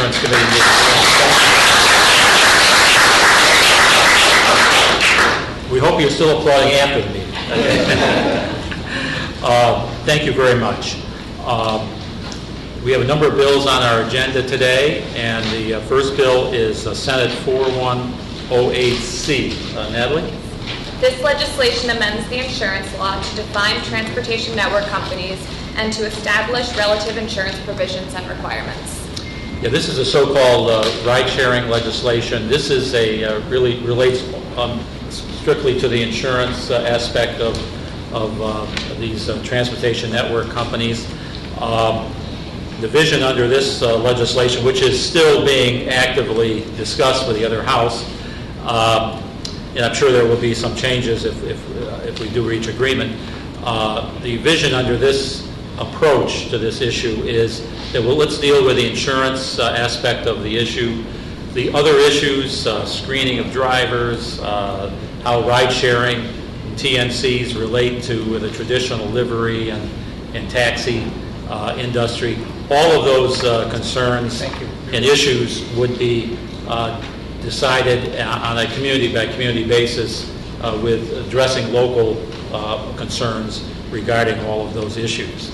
Insurance Committee meeting. We hope you're still applauding after the meeting. Thank you very much. We have a number of bills on our agenda today, and the first bill is Senate 4108C. Natalie? This legislation amends the insurance law to define transportation network companies and to establish relative insurance provisions and requirements. Yeah, this is a so-called ride-sharing legislation. This is really relates strictly to the insurance aspect of these transportation network companies. The vision under this legislation, which is still being actively discussed with the other house, and I'm sure there will be some changes if we do reach agreement. The vision under this approach to this issue is that let's deal with the insurance aspect of the issue. The other issues, screening of drivers, how ride-sharing TNCs relate to the traditional livery and taxi industry, all of those concerns and issues would be decided on a community-by-community basis with addressing local concerns regarding all of those issues.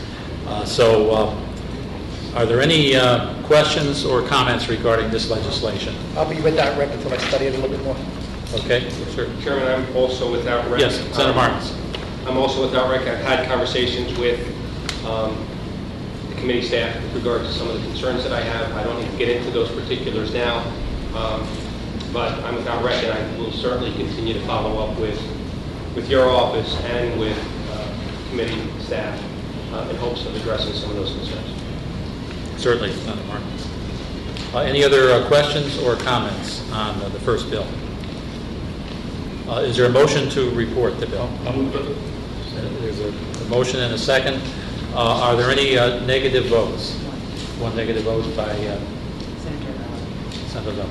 Are there any questions or comments regarding this legislation? I'll be without rec until I study it a little bit more. Okay, sure. Chairman, I'm also without rec. Yes, Senator Martins. I'm also without rec. I've had conversations with the committee staff with regard to some of the concerns that I have. I don't need to get into those particulars now, but I'm without rec, and I will certainly continue to follow up with your office and with committee staff in hopes of addressing some of those concerns. Certainly, Senator Martins. Any other questions or comments on the first bill? Is there a motion to report the bill? There's a motion and a second. Are there any negative votes? One negative vote by Senator Bell.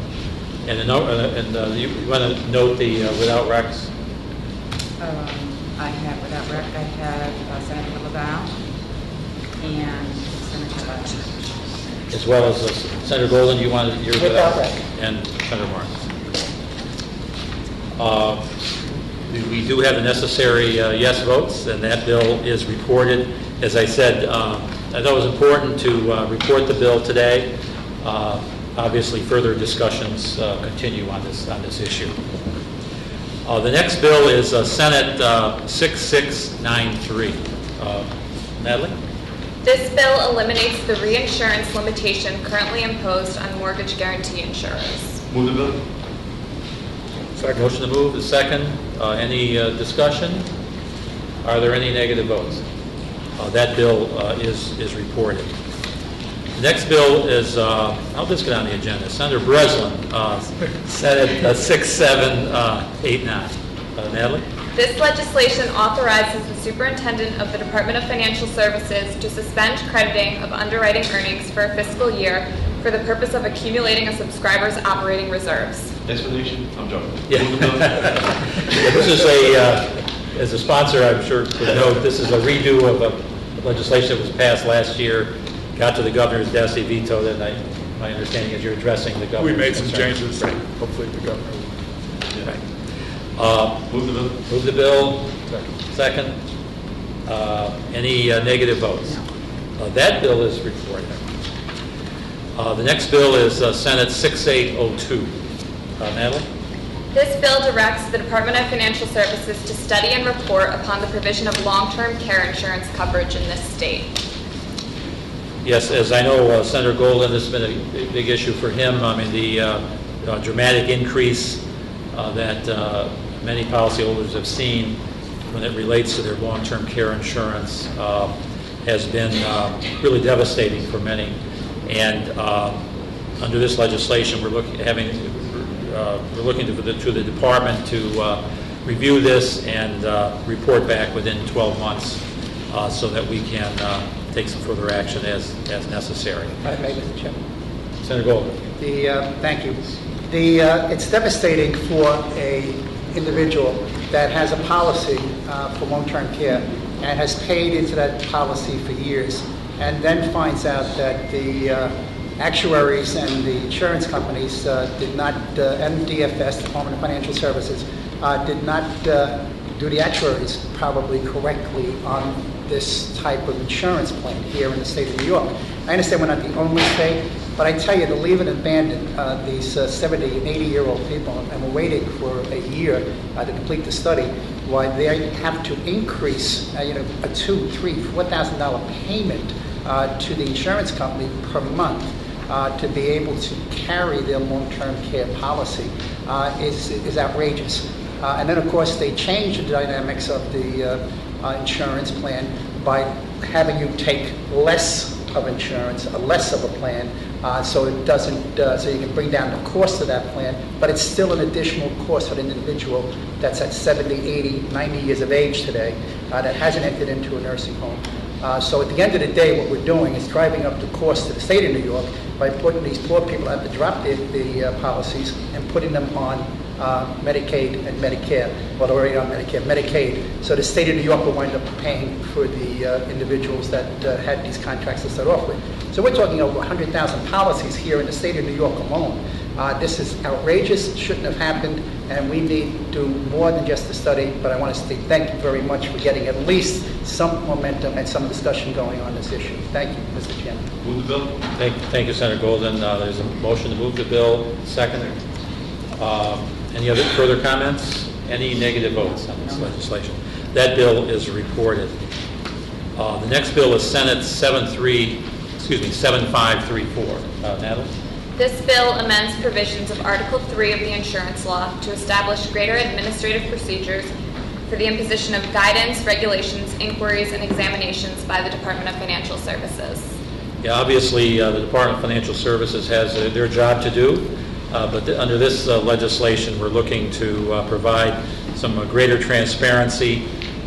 And you want to note the without recs? I have without rec. I have Senator LaValle and Senator Butch. As well as Senator Golden, you wanted your Without rec. And Senator Martins. We do have the necessary yes votes, and that bill is reported. As I said, I thought it was important to report the bill today. Obviously, further discussions continue on this issue. The next bill is Senate 6693. Natalie? This bill eliminates the reinsurance limitation currently imposed on mortgage guarantee insurers. Move the bill. Second. Motion to move is second. Any discussion? Are there any negative votes? That bill is reported. The next bill is, how did this get on the agenda? Senator Breslin, Senate 6789. Natalie? This legislation authorizes the superintendent of the Department of Financial Services to suspend crediting of underwriting earnings for a fiscal year for the purpose of accumulating a subscriber's operating reserves. Explanation? I'm joking. Yeah. This is as a sponsor, I'm sure would note, this is a redo of a legislation that was passed last year, got to the governor's desk, he vetoed it, and my understanding is you're addressing the governor. We made some changes. Right. Hopefully the governor will. Right. Move the bill. Move the bill. Second. Any negative votes? That bill is reported. The next bill is Senate 6802. Natalie? This bill directs the Department of Financial Services to study and report upon the provision of long-term care insurance coverage in this state. Yes, as I know, Senator Golden, this has been a big issue for him. I mean, the dramatic increase that many policyholders have seen when it relates to their long-term care insurance has been really devastating for many. And under this legislation, we're looking to the department to review this and report back within 12 months so that we can take some further action as necessary. Mr. Chairman. Senator Golden. Thank you. It's devastating for a individual that has a policy for long-term care and has paid into that policy for years, and then finds out that the actuaries and the insurance companies did not, and DFS, Department of Financial Services, did not do the actuaries probably correctly on this type of insurance plan here in the state of New York. I understand we're not the only state, but I tell you, to leave it abandoned, these 70 and 80-year-old people, and we're waiting for a year to complete the study, why they have to increase, a $2,000, $3,000, $4,000 payment to the insurance company per month to be able to carry their long-term care policy is outrageous. And then, of course, they change the dynamics of the insurance plan by having you take less of insurance, less of a plan, so it doesn't, so you can bring down the cost of that plan, but it's still an additional cost for an individual that's at 70, 80, 90 years of age today that hasn't entered into a nursing home. So at the end of the day, what we're doing is driving up the cost to the state of New York by putting these poor people have to drop the policies and putting them on Medicaid and Medicare. Well, they're already on Medicare, Medicaid. So the state of New York will wind up paying for the individuals that had these contracts to start off with. So we're talking over 100,000 policies here in the state of New York alone. This is outrageous, shouldn't have happened, and we need to do more than just a study, but I want to say thank you very much for getting at least some momentum and some discussion going on this issue. Thank you, Mr. Chairman. Move the bill. Thank you, Senator Golden. There's a motion to move the bill. Second. Any other further comments? Any negative votes on this legislation? That bill is reported. The next bill is Senate 7534. Natalie? This bill amends provisions of Article 3 of the insurance law to establish greater administrative procedures for the imposition of guidance, regulations, inquiries, and examinations by the Department of Financial Services. Yeah, obviously, the Department of Financial Services has their job to do, but under this legislation, we're looking to provide some greater transparency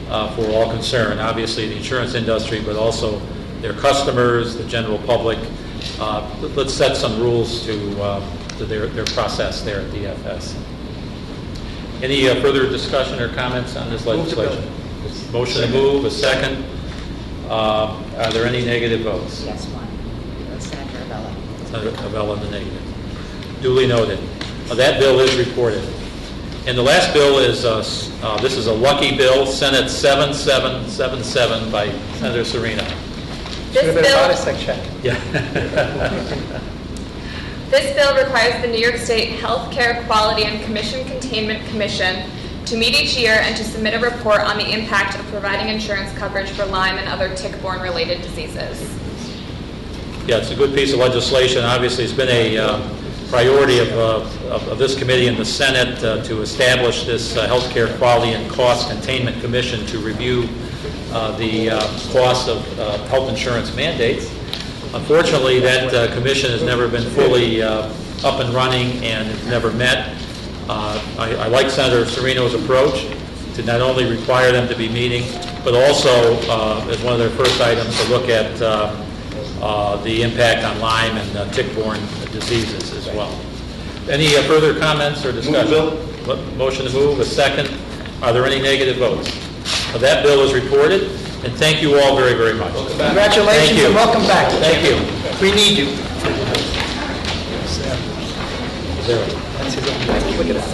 for all concerned. Obviously, the insurance industry, but also their customers, the general public. Let's set some rules to their process there at DFS. Any further discussion or comments on this legislation? Motion to move, a second. Are there any negative votes? Yes, one. Senator Avella. Senator Avella, the negative. Duly noted. That bill is reported. And the last bill is, this is a lucky bill, Senate 7777 by Senator Serino. Should have been a Potisek check. Yeah. This bill requires the New York State Healthcare Quality and Commission Containment Commission to meet each year and to submit a report on the impact of providing insurance coverage for Lyme and other tick-borne related diseases. Yeah, it's a good piece of legislation. Obviously, it's been a priority of this committee in the Senate to establish this Healthcare Quality and Cost Containment Commission to review the cost of health insurance mandates. Unfortunately, that commission has never been fully up and running and has never met. I like Senator Serino's approach to not only require them to be meeting, but also as one of their first items to look at the impact on Lyme and tick-borne diseases as well. Any further comments or discussion? Motion to move, a second. Are there any negative votes? That bill is reported, and thank you all very, very much. Congratulations and welcome back. Thank you. We need you. Zero. Look at that.